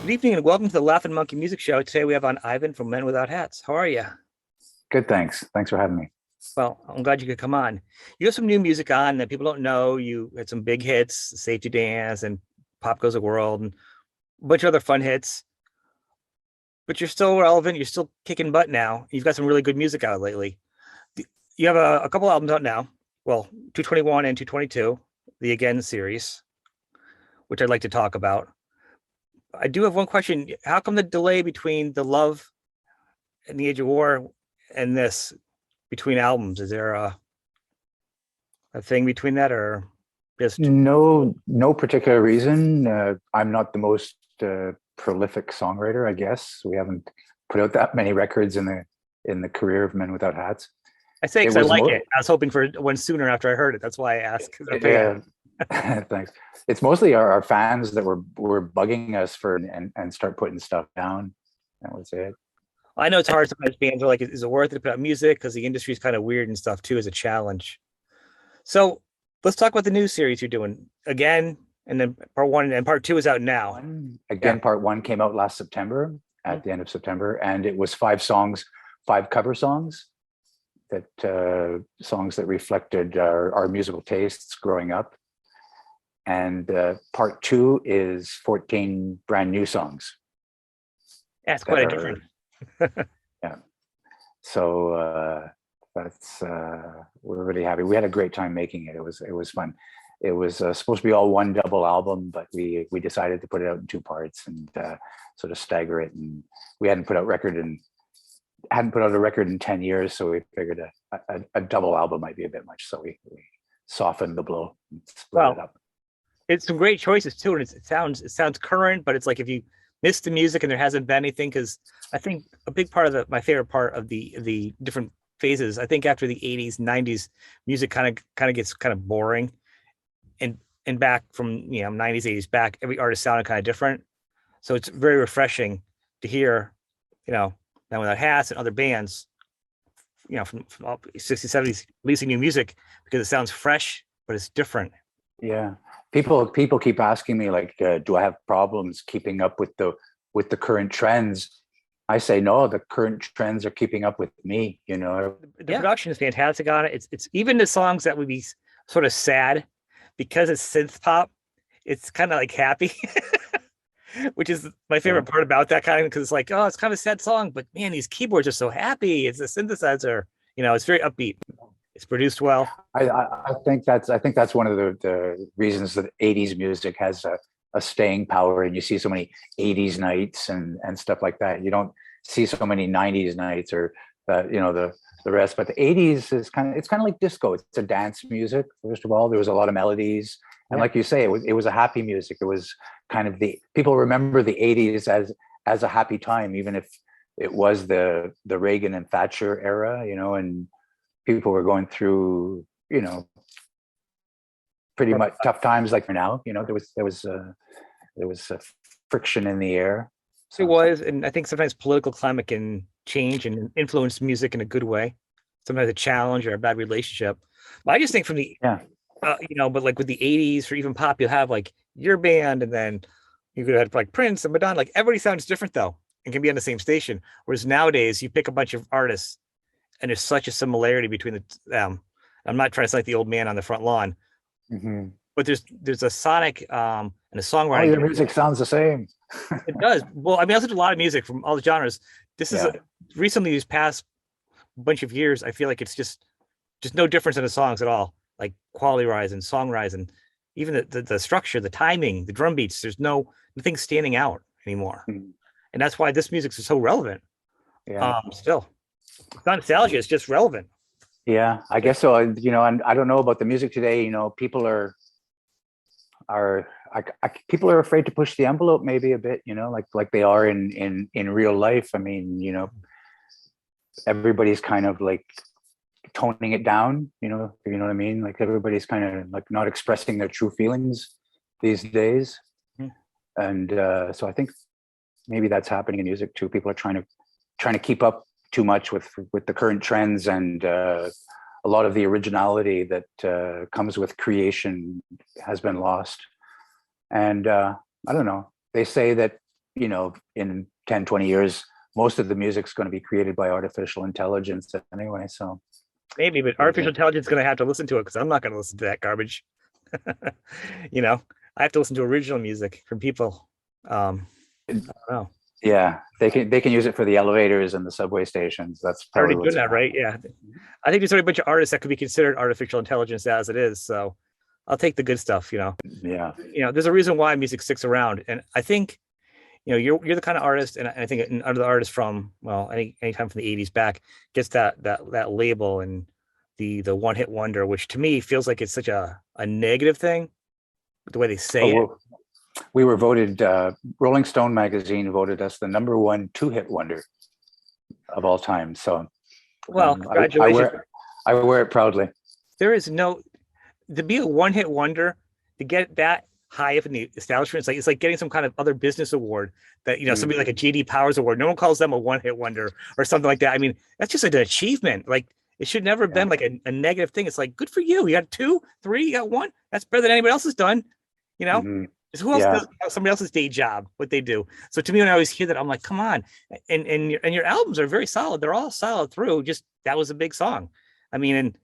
Good evening and welcome to the Laughing Monkey Music Show. Today we have on Ivan from Men Without Hats. How are you? Good, thanks. Thanks for having me. Well, I'm glad you could come on. You have some new music on that people don't know. You had some big hits, Safety Dance and Pop Goes the World and a bunch of other fun hits, but you're still relevant. You're still kicking butt now. You've got some really good music out lately. You have a couple albums out now. Well, 221 and 222, the Again series, which I'd like to talk about. I do have one question. How come the delay between The Love and The Age of War and this between albums? Is there a thing between that or just No particular reason. I'm not the most prolific songwriter, I guess. We haven't put out that many records in the career of Men Without Hats. I say because I like it. I was hoping for one sooner after I heard it. That's why I asked. Yeah, thanks. It's mostly our fans that were bugging us for and start putting stuff down. That was it. I know it's hard sometimes. Bands are like, is it worth it to put out music? Because the industry is kind of weird and stuff too, as a challenge. So let's talk about the new series you're doing again, and then part one and part two is out now. Part one came out last September, at the end of September, and it was 5 songs, 5 cover songs songs that reflected our musical tastes growing up. And part two is 14 brand new songs. That's quite a difference. Yeah. So that's we're really happy. We had a great time making it. It was fun. It was supposed to be all one double album, but we decided to put it out in 2 parts and sort of stagger it. And we hadn't put out a record in 10 years, so we figured a double album might be a bit much. So we softened the blow and split it up. It's some great choices too, and it sounds current, but it's like if you miss the music and there hasn't been anything, because I think a big part of my favorite part of the different phases, I think after the 80s, 90s, music kind of gets kind of boring, and back from 90s, 80s back, every artist sounded kind of different. So it's very refreshing to hear, Men Without Hats and other bands, from 60s, 70s releasing new music because it sounds fresh, but it's different. Yeah. People keep asking me like, do I have problems keeping up with the current trends? I say no. The current trends are keeping up with me. The production is fantastic on it. It's even the songs that would be sort of sad because it's synth pop. It's kind of like happy, which is my favorite part about that kind of, because it's like, oh, it's kind of a sad song, but man, these keyboards are so happy. It's a synthesizer. It's very upbeat. It's produced well. I think that's one of the reasons that 80s music has a staying power, and you see so many 80s nights and stuff like that. You don't see so many 90s nights or the rest. But the 80s is kind of like disco. It's a dance music. First of all, there was a lot of melodies, and like you say, it was a happy music. It was kind of people remember the 80s as a happy time, even if it was the Reagan and Thatcher era, and people were going through, pretty much tough times like now. There was friction in the air. So it was, and I think sometimes political climate can change and influence music in a good way. Sometimes a challenge or a bad relationship. But I just think from the, but like with the 80s or even pop, you'll have like your band, and then you could have like Prince and Madonna. Like everybody sounds different though, and can be on the same station. Whereas nowadays, you pick a bunch of artists, and there's such a similarity between them. I'm not trying to sound like the old man on the front lawn, but there's a sonic and a songwriting. All your music sounds the same. It does. Well, I mean, I listen to a lot of music from all the genres. This is recently, these past bunch of years, I feel like it's just no difference in the songs at all. Like quality rise and song rise, and even the structure, the timing, the drum beats. There's nothing standing out anymore, and that's why this music is so relevant. Yeah. Still. It's not nostalgia, it's just relevant. Yeah, I guess so. And I don't know about the music today. People are people are afraid to push the envelope maybe a bit, like they are in real life. I mean, everybody's kind of like toning it down, if you know what I mean? Like everybody's kind of like not expressing their true feelings these days. And so I think maybe that's happening in music too. People are trying to keep up too much with the current trends, and a lot of the originality that comes with creation has been lost. And I don't know. They say that you know, in 10, 20 years, most of the music's going to be created by artificial intelligence anyway. So Maybe, but artificial intelligence is going to have to listen to it because I'm not going to listen to that garbage. You know, I have to listen to original music from people. I don't know. yeah, they can use it for the elevators and the subway stations. That's They're already probably doing what's that, going right? Yeah. I think there's already a bunch of artists that could be considered artificial intelligence as it is. So I'll take the good stuff, you know. to happen. Yeah. You know, there's a reason why music sticks around. And I think, you know, you're the kind of artist, and I think other artists from, well, anytime from the 80s back gets that label and the one hit wonder, which to me feels like it's such a negative thing, the way they say Oh, it. well, we were voted, Rolling Stone magazine voted us the #1 two-hit wonder of all time. So Well, I congratulations. wear it proudly. There is no to be a one hit wonder, to get that high up in the establishment. It's like getting some kind of other business award that, you know, somebody like a JD Powers award. No one calls them a one hit wonder or something like that. I mean, that's just like an achievement. Like it should never have been like a negative thing. It's like, good for you. You got 2, 3, you got 1. That's better than anybody else has done. You know, Mhm. 'Cause who else does somebody else's day job, what they do? So to me, when I always hear that, I'm like, come on. And your albums are very solid. They're all solid through. Just that was a big song. I mean,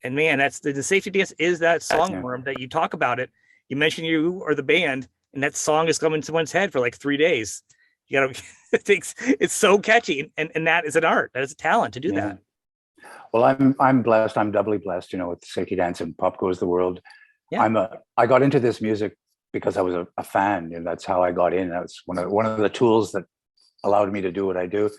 and man, that's the Safety Dance is that song worm that you talk about it. You mention you or the band, and that song is coming to someone's head for like 3 days. You gotta it's so catchy, and that is an art. That is a talent to do that. Well, I'm blessed. I'm doubly blessed, you know, with Safety Dance and Pop Goes the World. Yeah. I got into this music because I was a fan, and that's how I got in. That's one of the tools that allowed me to do what I do.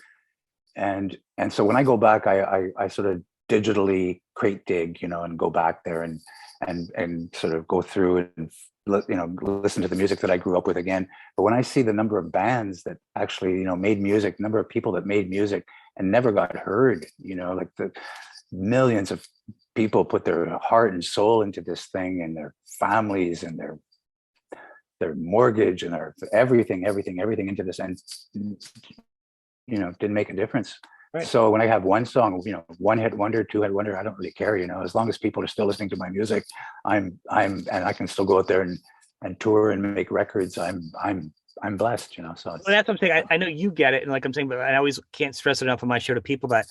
And so when I go back, I sort of digitally crate dig, you know, and go back there and sort of go through and, you know, listen to the music that I grew up with again. But when I see the number of bands that actually, you know, made music, number of people that made music and never got heard, you know, like the millions of people put their heart and soul into this thing, and their families and their mortgage and their everything into this, and, you know, didn't make a difference. Right. So when I have one song, you know, one hit wonder, two hit wonder, I don't really care, you know, as long as people are still listening to my music, and I can still go out there and tour and make records. I'm blessed, you know. So well, that's what I'm saying. I know you get it, and like I'm saying, but I always can't stress it enough on my show to people that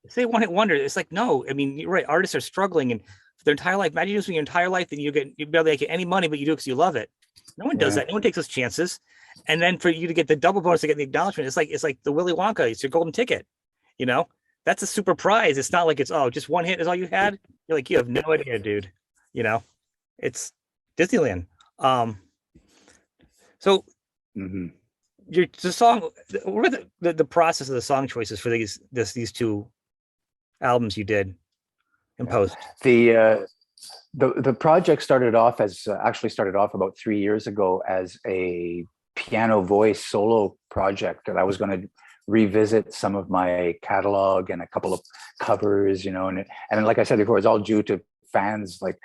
say one hit wonder. It's like, no, I mean, you're right. Artists are struggling, and for their entire life. Imagine you doing your entire life, then you barely get any money, but you do it because you love it. No one does that. No one takes those chances. And then for you to get the double bonus to get the acknowledgement, it's like the Willy Wonka. It's your golden ticket. You know, that's a super prize. It's not like it's just one hit is all you had. You're like, you have no idea, dude. You know, it's Disneyland. So the song, what are the process of the song choices for these 2 albums you did in post? The project started off about 3 years ago as a piano voice solo project, that I was going to revisit some of my catalog and a couple of covers, you know, and like I said before, it's all due to fans like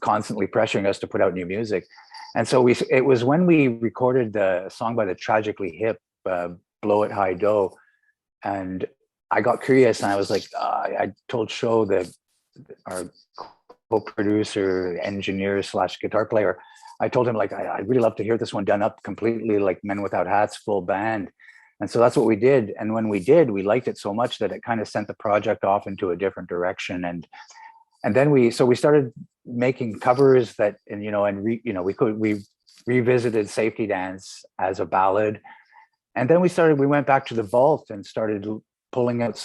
constantly pressuring us to put out new music. And so it was when we recorded the song by the Tragically Hip, Blow It High Do, and I got curious, and I was like, I told Sho, our co-producer, engineer / guitar player, I told him, like, I'd really love to hear this one done up completely, like Men Without Hats, full band. And so that's what we did. And when we did, we liked it so much that it kind of sent the project off into a different direction. And then we started making covers that, and, you know, we revisited Safety Dance as a ballad. And then we went back to the vault and started pulling out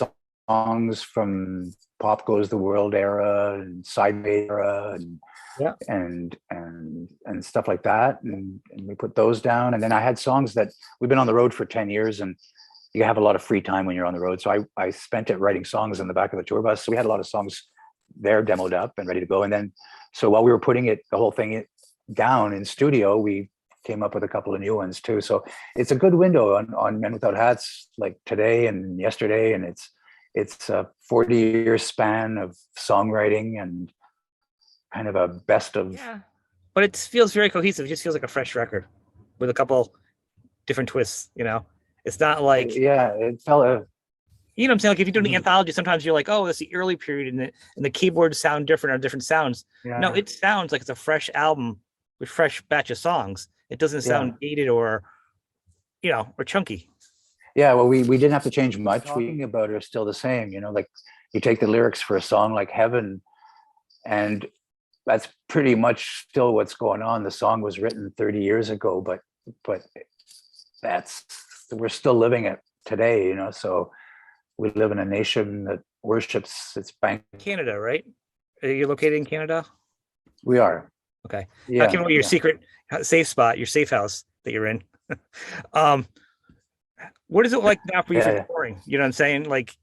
songs from Pop Goes the World era and Sideways era and stuff like that. And we put those down. And then I had songs that we've been on the road for 10 years, and you have a lot of free time when you're on the road. So I spent it writing songs in the back of the tour bus. So we had a lot of songs there demoed up and ready to go. And then, so while we were putting the whole thing down in studio, we came up with a couple of new ones too. So it's a good window on Men Without Hats, like today and yesterday. And it's a 40-year span of songwriting and kind of a best of. Yeah, but it feels very cohesive. It just feels like a fresh record with a couple different twists, you know. It's not like, it felt you know what I'm saying? Like if you do an anthology, sometimes you're like, oh, that's the early period, and the keyboards sound different or different sounds. No, it sounds like it's a fresh album with fresh batch of songs. It doesn't sound dated or or chunky. Yeah, well, we didn't have to change much. Talking about it are still the same, like you take the lyrics for a song like Heaven, and that's pretty much still what's going on. The song was written 30 years ago, but that's we're still living it today, so we live in a nation that worships its bank. Canada, right? Are you located in Canada? We are. Okay. Yeah. Talking about your secret safe spot, your safe house that you're in. um, what is it like now for you for touring? You know what I'm saying? Like,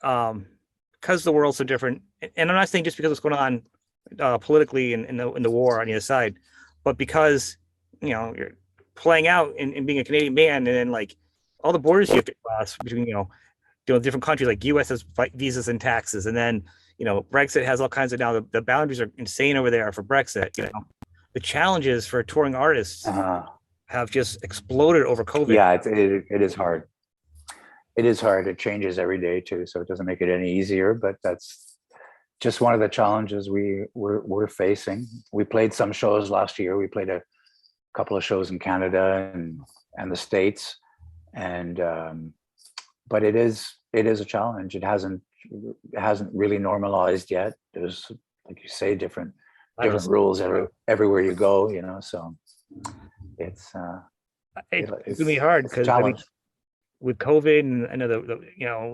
because the world's so different, and I'm not saying just because what's going on politically in the war on the other side, but because you're playing out and being a Canadian band, and then like all the borders you have to cross between different countries. Like U.S. has visas and taxes, and then Brexit has all kinds of now the boundaries are insane over there for Brexit. The challenges for touring artists have just exploded over COVID. Yeah, it is hard. It is hard. It changes every day too, so it doesn't make it any easier. But that's just one of the challenges we're facing. We played some shows last year. We played a couple of shows in Canada and the States, and but it is a challenge. It hasn't really normalized yet. There's, like you say, different rules everywhere you go. So it's gonna be hard because with COVID, and I know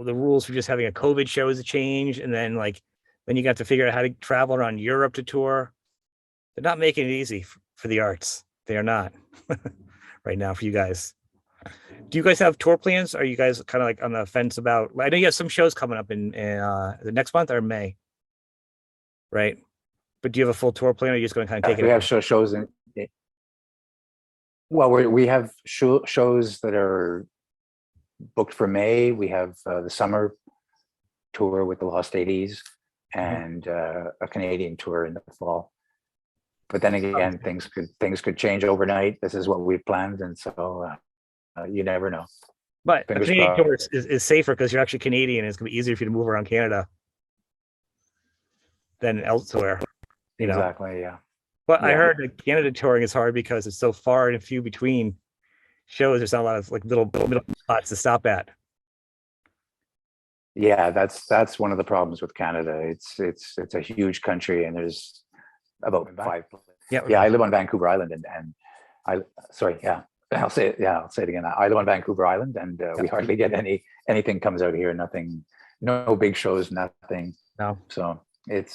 the rules for just having a COVID show has changed, and then you got to figure out how to travel around Europe to tour. They're not making it easy for the arts. They are not right now for you guys. Do you guys have tour plans? Are you guys kind of like on the fence about? I know you have some shows coming up in the next month or May, right? But do you have a full tour plan, or are you just going to kind of take it? We have shows in. Well, we have shows that are booked for May. We have the summer tour with the Lost 80s and a Canadian tour in the fall. But then again, things could change overnight. This is what we've planned, and so you never know. But a Canadian tour is safer because you're actually Canadian, and it's going to be easier for you to move around Canada than elsewhere. Exactly, yeah. But I heard that Canada touring is hard because it's so far and few between shows. There's not a lot of little middle spots to stop at. Yeah, that's one of the problems with Canada. It's a huge country, and there's about 5. Yeah, I live on Vancouver Island, and I'll say it again. I live on Vancouver Island, and we hardly get anything comes out here. Nothing, no big shows, nothing. No. So it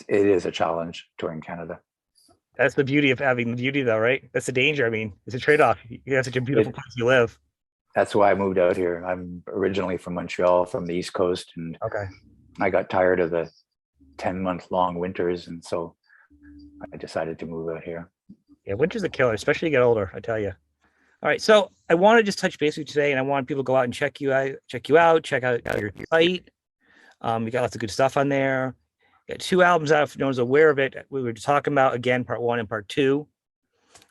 is a challenge touring Canada. That's the beauty of having the beauty, though, right? That's the danger. I mean, it's a trade-off. You have such a beautiful place you live. That's why I moved out here. I'm originally from Montreal, from the East Coast, and I got tired of the 10-month-long winters, and so I decided to move out here. Yeah, winter's a killer, especially as you get older, I tell you. All right, so I want to just touch base with you today, and I want people to go out and check you out, check out your site. You got lots of good stuff on there. You got 2 albums out, if no one's aware of it. We were talking about, again, part 1 and part 2.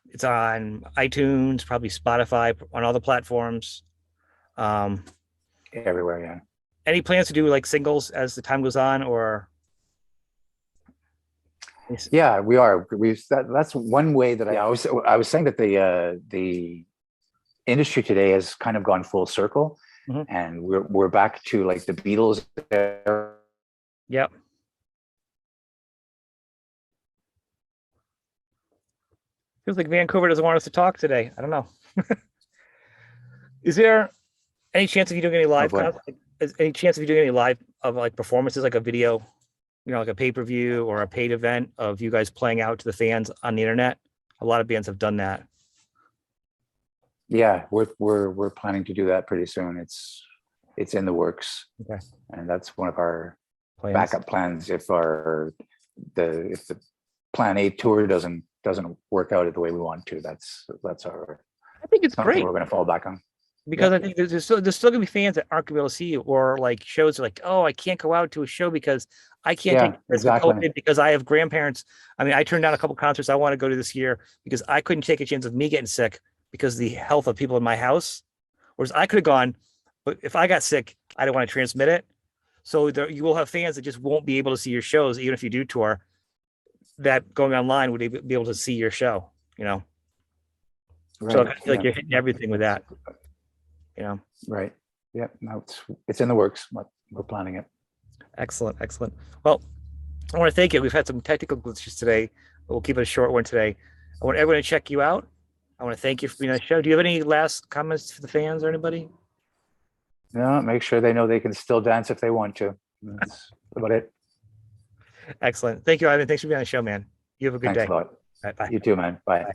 It's on iTunes, probably Spotify, on all the platforms. Everywhere, yeah. Any plans to do like singles as the time goes on, or? Yeah, we are. That's one way that I was saying that the industry today has kind of gone full circle, and we're back to like the Beatles era. Yep. Feels like Vancouver doesn't want us to talk today. I don't know. Is there any chance of you doing any live? Any chance of you doing any live of like performances, like a video, like a pay-per-view or a paid event of you guys playing out to the fans on the internet? A lot of bands have done that. Yeah, we're planning to do that pretty soon. It's in the works. Okay. And that's one of our backup plans if the plan A tour doesn't work out the way we want to. That's our. I think it's great. We're going to fall back on. Because I think there's still going to be fans that aren't going to be able to see you, or like shows are like, oh, I can't go out to a show because I can't take this COVID because I have grandparents. I mean, I turned down a couple concerts I want to go to this year because I couldn't take a chance of me getting sick because of the health of people in my house. Whereas I could have gone, but if I got sick, I don't want to transmit it. So you will have fans that just won't be able to see your shows, even if you do tour, that going online would be able to see your show, So I Right. feel like Yeah. you're hitting everything with that, you know. Right. Yeah. No, it's in the works. We're planning it. Excellent, excellent. Well, I want to thank you. We've had some technical glitches today, but we'll keep it a short one today. I want everyone to check you out. I want to thank you for being on the show. Do you have any last comments for the fans or anybody? No, make sure they know they can still dance if they want to. That's about it. Excellent. Thank you, Ivan. Thanks for being on the show, man. You have a good Thanks day. a lot. Bye. Bye. You too, man. Bye. Bye.